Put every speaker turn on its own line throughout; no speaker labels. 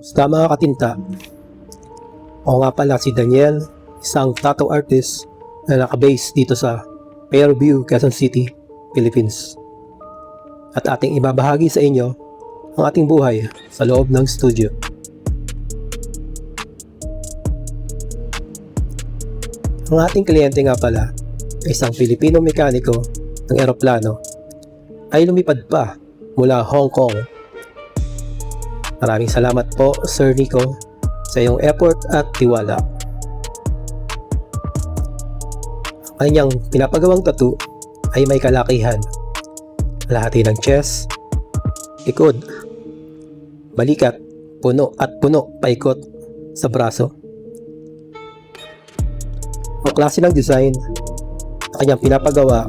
Sa mga katinta, ako nga pala si Daniel, isang tattoo artist na nakabase dito sa Fairview, Quezon City, Philippines. At ating ibabahagi sa inyo ang ating buhay sa loob ng studio. Ang ating kliyente nga pala ay isang Pilipino mekaniko ng eroplano ay lumipad pa mula Hong Kong. Maraming salamat po, Sir Nico, sa iyong effort at tiwala. Ang kanyang pinapagawang tattoo ay may kalakihan. Lahati ng chest, likod, balikat, puno at puno paikot sa braso. Ang klase ng design na kanyang pinapagawa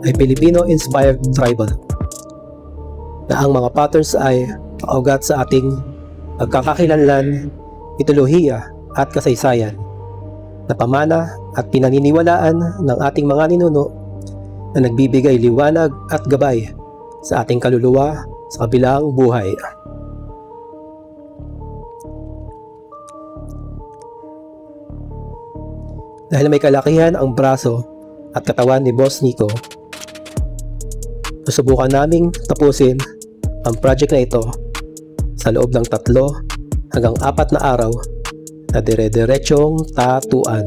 ay Filipino-inspired tribal, na ang mga patterns ay paugat sa ating pagkakakilanlan, mitolohiya at kasaysayan, na pamana at pinaniniwalaan ng ating mga ninuno na nagbibigay liwanag at gabay sa ating kaluluwa sa kabilang buhay. Dahil may kalakihan ang braso at katawan ni Boss Nico, susubukan naming tapusin ang project na ito sa loob ng 3 hanggang 4 na araw na dire-diretsong tatuan.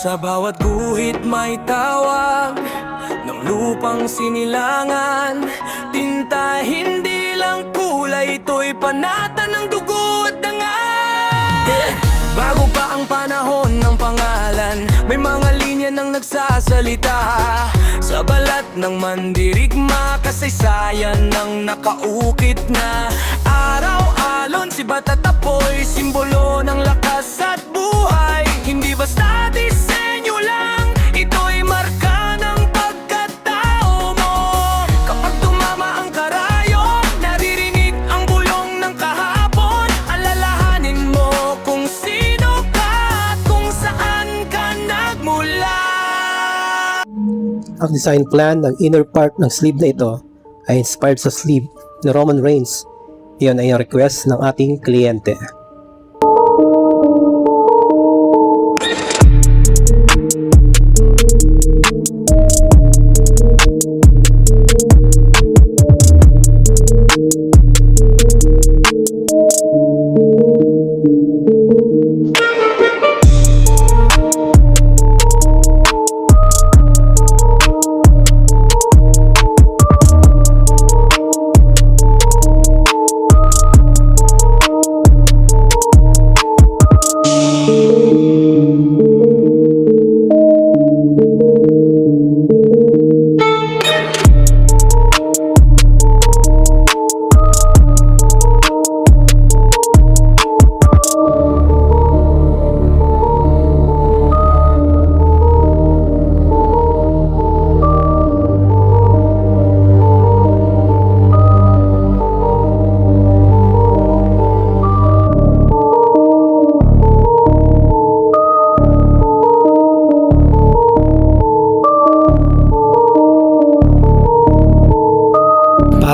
Sa bawat guhit may tawag ng lupang sinilangan. Tinta hindi lang kulay, ito'y panata ng dugo at dangal. Bago pa ang panahon ng pangalan, may mga linya nang nagsasalita. Sa balat ng mandirigma, kasaysayan ng nakaukit na. Araw-alon, sibat at apoy, simbolo ng lakas at buhay. Hindi basta disenyo lang, ito'y marka ng pagkatao mo. Kapag tumama ang karayo, naririnig ang bulong ng kahapon. Alalahanin mo kung sino ka at kung saan ka nagmula.
Ang design plan ng inner part ng sleeve na ito ay inspired sa sleeve ni Roman Reigns. Iyon ay ang request ng ating kliyente.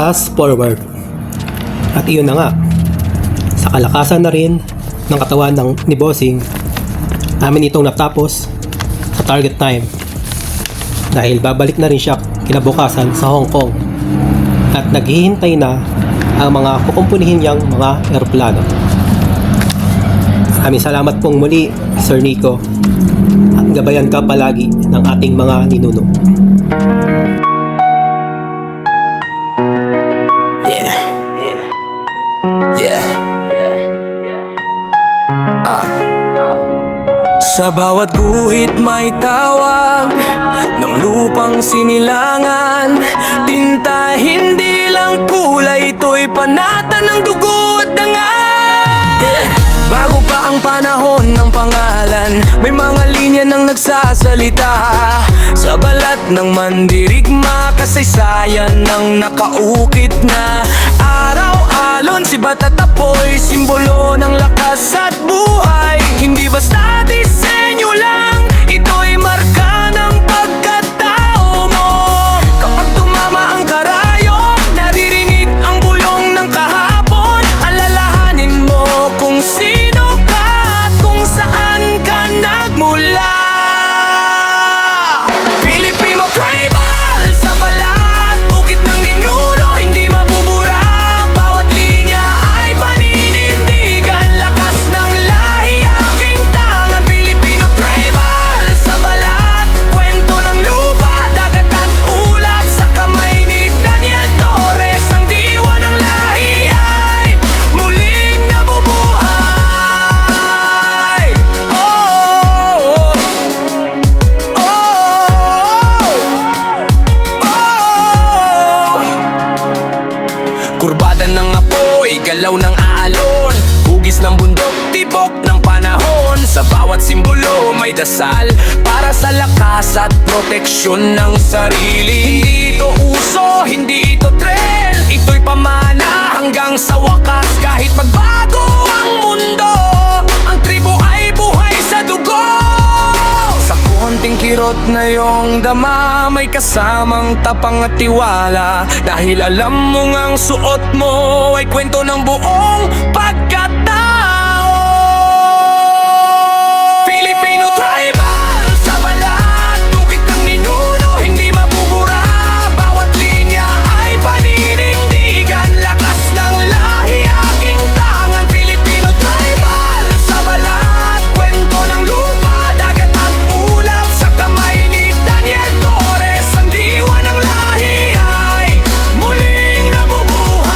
Fast forward. At iyon na nga, sa kalakasan na rin ng katawan ni Bossing, namin itong natapos sa target time, dahil babalik na rin siya kinabukasan sa Hong Kong at naghihintay na ang mga kukumpunihin niyang mga eroplano. Maraming salamat pong muli, Sir Nico, at gabayan ka palagi ng ating mga ninuno.
Sa bawat guhit may tawag ng lupang sinilangan. Tinta hindi lang kulay, ito'y panata ng dugo at dangal. Bago pa ang panahon ng pangalan, may mga linya nang nagsasalita. Sa balat ng mandirigma, kasaysayan ng nakaukit na. Araw, alon, sibat at apoy, simbolo ng lakas at buhay. Hindi basta disenyo lang, ito'y marka ng pagkatao mo. Kapag tumama ang karayo, naririnig ang bulong ng kahapon. Alalahanin mo kung sino ka at kung saan ka nagmula. Pilipino tribal, sa balat, bukit ng ninuno, hindi mabubura. Bawat linya ay paninindigan, lakas ng lahi, aking tangan. Pilipino tribal, sa balat, kwento ng lupa, dagat at ulap, sa kamay ni Daniel Torres. Ang diwa ng lahi ay muling nabubuhay. Oh, oh, kurbada ng apoy, galaw ng alon, hugis ng bundok, tibok ng panahon. Sa bawat simbolo may dasal para sa lakas at proteksyon ng sarili. Hindi ito uso, hindi ito trend, ito'y pamana hanggang sa wakas. Kahit magbago ang mundo, ang tribo ay buhay sa dugo. Sa konting kirot na iyong dama, may kasamang tapang at tiwala. Dahil alam mo ngang suot mo ay kwento ng buong pagkatao. Filipino tribal, sa balat, bukit ng ninuno, hindi mabubura. Bawat linya ay paninindigan, lakas ng lahi, aking tangan. Filipino tribal, sa balat, kwento ng lupa, dagat at ulap, sa kamay ni Daniel Torres. Ang diwa ng lahi ay muling nabubuhay.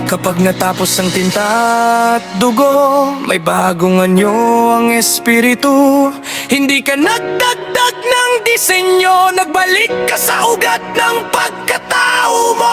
Kapag natapos ang tinta at dugo, may bagong anyo ang espiritu. Hindi ka nagdagdag ng disenyo, nagbalik ka sa ugat ng pagkatao mo.